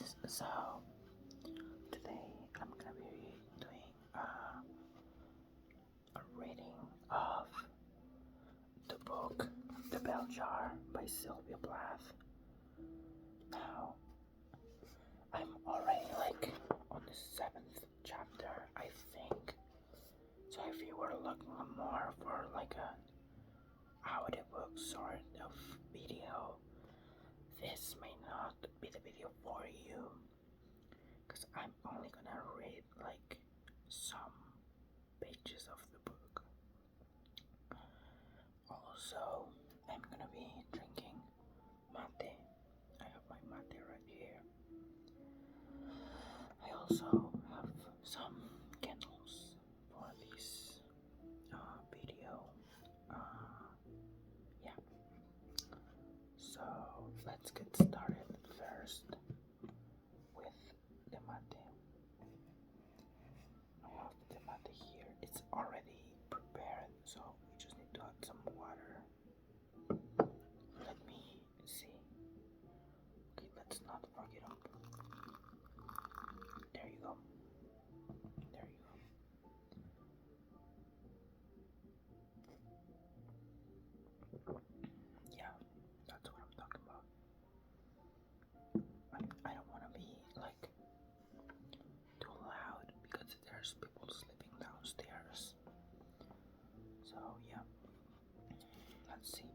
guys, so today I'm gonna be doing a reading of the book The Bell Jar by Sylvia Plath. Now, I'm already on the 7th chapter, I think. So if you were looking more for an audiobook sort of video, this may not be the video for you, because I'm only gonna read some pages of the book. Also, I'm gonna be drinking mate. I have my mate right here. I also have some candles for this video. Yeah. So let's get started first with the mate. I have the mate here. It's already prepared, so we just need to add some water. Let me see. Okay, let's not fuck it up. There you go. There you go. Yeah, that's what I'm talking about. I don't want to be too loud because there's people sleeping downstairs. So yeah, let's see.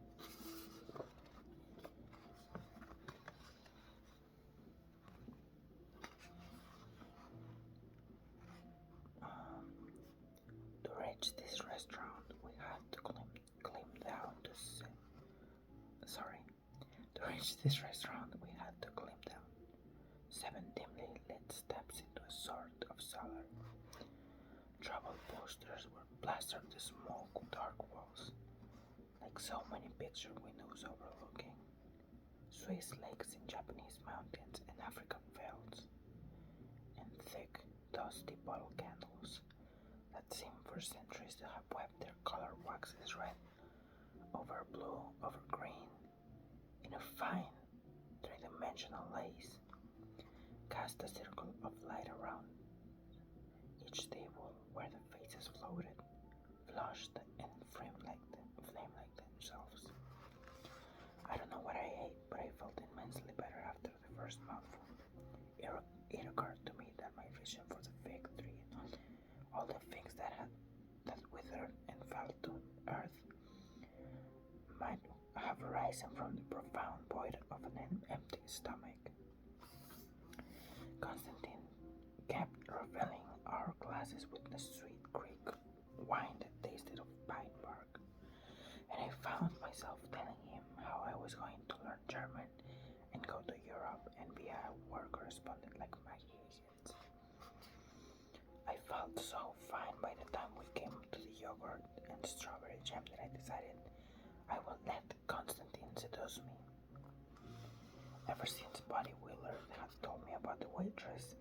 To reach this restaurant, we had to climb down to To reach this restaurant, we had to climb down 7 dimly lit steps into a sort of cellar. Trouble posters were plastered to smoke dark walls, like so many picture windows overlooking Swiss lakes in Japanese mountains and African velds, and thick, dusty bottle candles that seem for centuries to have wept their color waxes red over blue over green in a fine three-dimensional lace, cast a circle of light around each table where the faces floated, flushed and flame like themselves. I don't know what I ate, but I felt immensely better after the first mouthful. It occurred to me that my vision for the fig tree and all the things that withered and fell to earth might have arisen from the profound void of an empty stomach. Constantine kept refilling our glasses with the sweet Greek wine that tasted of pine bark, and I found myself telling him how I was going to learn German and go to Europe and be a war correspondent like my Higgins. I felt so fine by the time we came to the yogurt and strawberry jam that I decided I would let Constantine seduce me. Ever since Buddy Willard had told me about the waitress,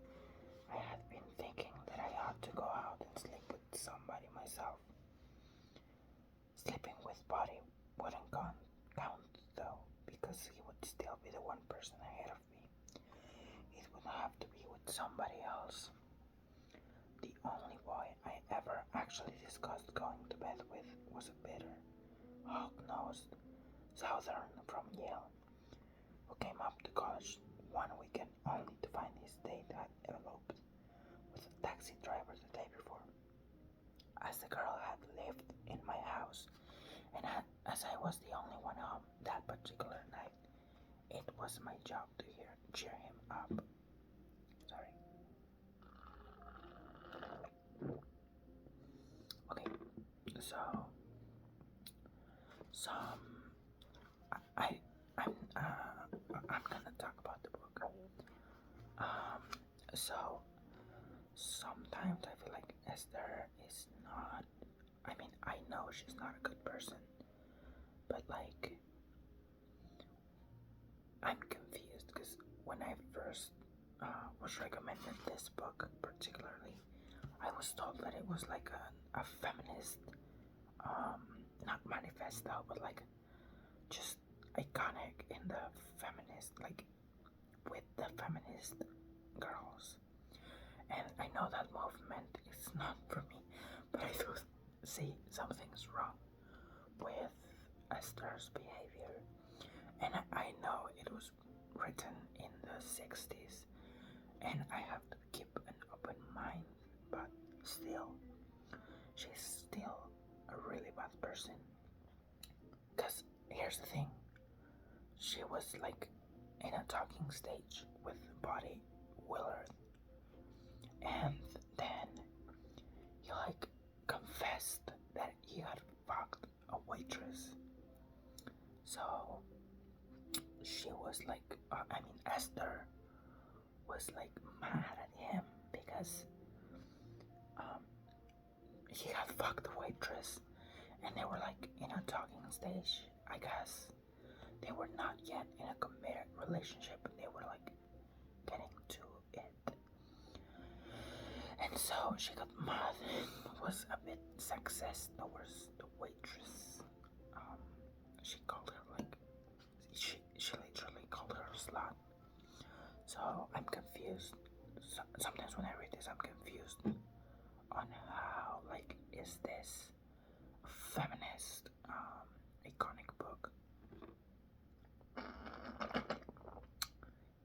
I had been thinking that I ought to go out and sleep with somebody myself. Sleeping with Buddy wouldn't count though, because he would still be the one person ahead of me. It would have to be with somebody else. The only boy I ever actually discussed going to bed with was a bitter, hawk-nosed Southern from Yale, who came up to college one weekend only to find his date had eloped with a taxi driver the day before. As the girl had lived in my house, and as I was the only one home that particular night, it was my job to cheer him up. Sorry. Okay, so I'm gonna talk about the book. So sometimes I feel like Esther is not. I mean, I know she's not a good person, but I'm confused because when I first was recommended this book, particularly, I was told that it was like a feminist, not manifesto, but just iconic in the feminist, with the feminist girls. And I know that movement is not for me, but I do see something's wrong with Esther's behavior. And I know it was written in the 60s, and I have to keep an open mind, but still, she's still a really bad person. Because here's the thing, she was like in a talking stage with Buddy Willard, and then he like confessed that he had fucked a waitress. So she was like, Esther was like mad at him because he had fucked the waitress, and they were like in a talking stage. I guess they were not yet in a committed relationship, but they were like getting to it. And so she got mad and was a bit sexist towards the waitress. She called her like, she literally called her a slut. So I'm confused. Sometimes when I read this, I'm confused on how, like, is this a feminist iconic book?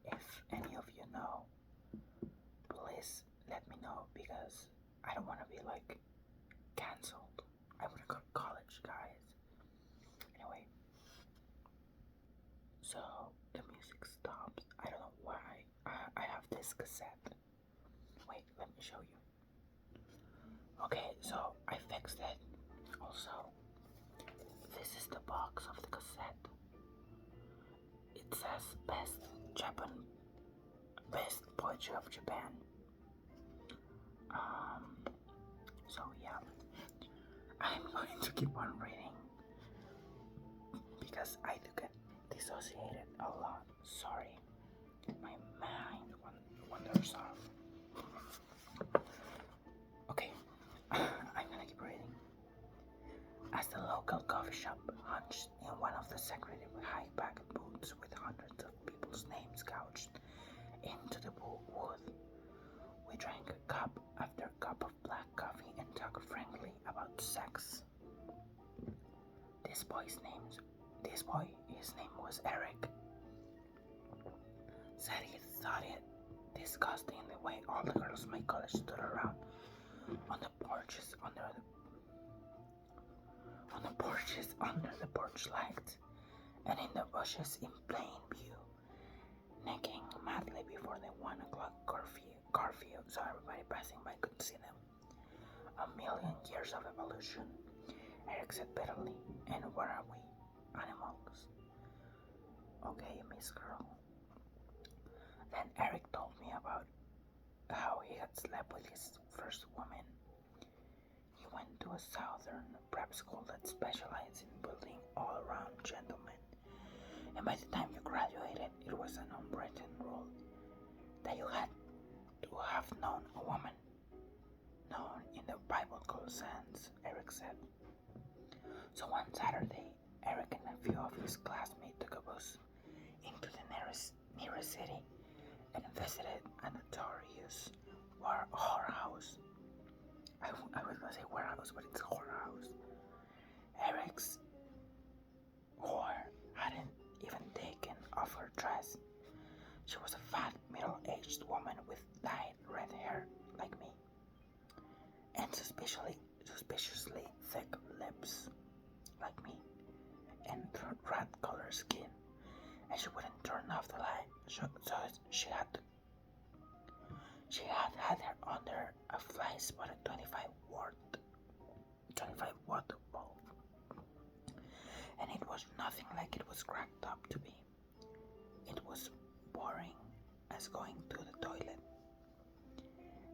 If any of you know, please let me know, because I don't want to be like cancelled. I want to go to college, guys. Anyway, so the music stops. I don't know why. I have this cassette. Wait, let me show you. Okay, so I fixed it. Also, this is the box of the cassette. It says best poetry of Japan. So yeah, I'm going to keep on reading because I do get dissociated a lot. Sorry, my mind wanders off. Okay, I'm gonna keep reading. As the local coffee shop hunched in one of the secretive high-backed booths with hundreds of people's names gouged into the wood, we drank cup after cup of black coffee and talked frankly about sex. His name was Eric, said he thought it disgusting the way all the girls in my college stood around on the porches under the porch lights and in the bushes in plain view, necking madly before the 1 o'clock curfew, so everybody passing by could see them. A million years of evolution, Eric said bitterly. And what are we? Animals. Okay, Miss Girl. Then Eric told me about how he had slept with his first woman. He went to a southern prep school that specialized in building all-around gentlemen. And by the time you graduated, it was an unwritten rule that you had to have known a woman. Known in the biblical sense, Eric said. So one Saturday, Eric and a few of his classmates took a bus into the nearest city and visited a notorious whorehouse. I was gonna say warehouse, but it's whorehouse. Eric's whore hadn't even taken off her dress. She was a fat, middle-aged woman with dyed red hair, like me, and suspiciously thick lips, like me, and red-colored skin, and she wouldn't turn off the light, so she had her under a fly-spotted 25-watt bulb, and it was nothing like it was cracked up to be. It was boring as going to the toilet.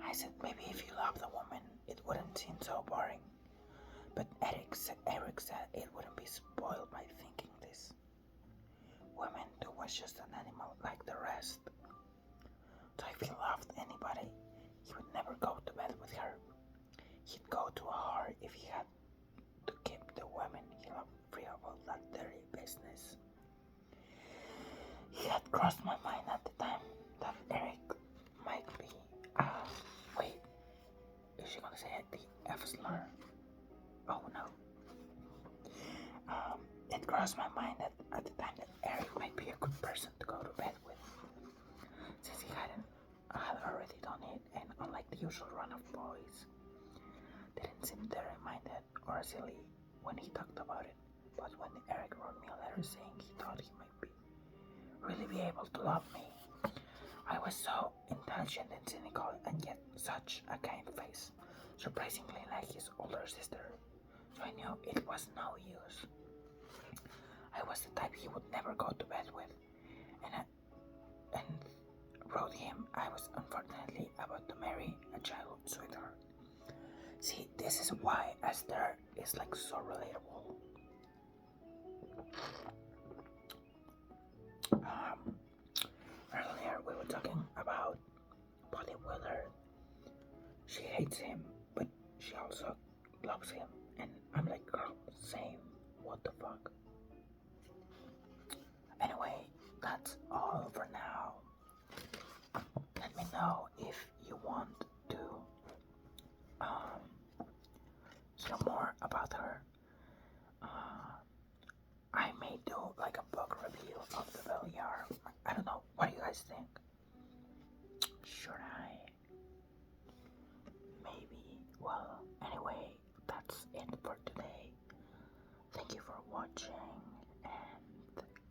I said maybe if you loved the woman, it wouldn't seem so boring. But Eric said it wouldn't be spoiled by thinking this. Women too was just an animal like the rest. So if he loved anybody, he would never go to bed with her. He'd go to a whore if he had to keep the women he loved free of all that dirty business. It had crossed my mind at the time that Eric might wrestler. Oh no. It crossed my mind that at the time that Eric might be a good person to go to bed with, since he had already done it, and unlike the usual run of boys, didn't seem very minded or silly when he talked about it. But when Eric wrote me a letter saying he thought he might really be able to love me, I was so intelligent and cynical, and yet such a kind face, surprisingly like his older sister. So I knew it was no use. I was the type he would never go to bed with, and wrote him I was unfortunately about to marry a childhood sweetheart. See, this is why Esther is like so relatable. Earlier we were talking about Polly Willard. She hates him, but she also loves him, and I'm like, girl, same. What the fuck? Anyway, that's all for now. Let me know if you want to hear more about her. I may do like a book review of the Belliard. I don't know. What do you guys think? Should I? Maybe. Well, anyway, that's it for today. Thank you for watching.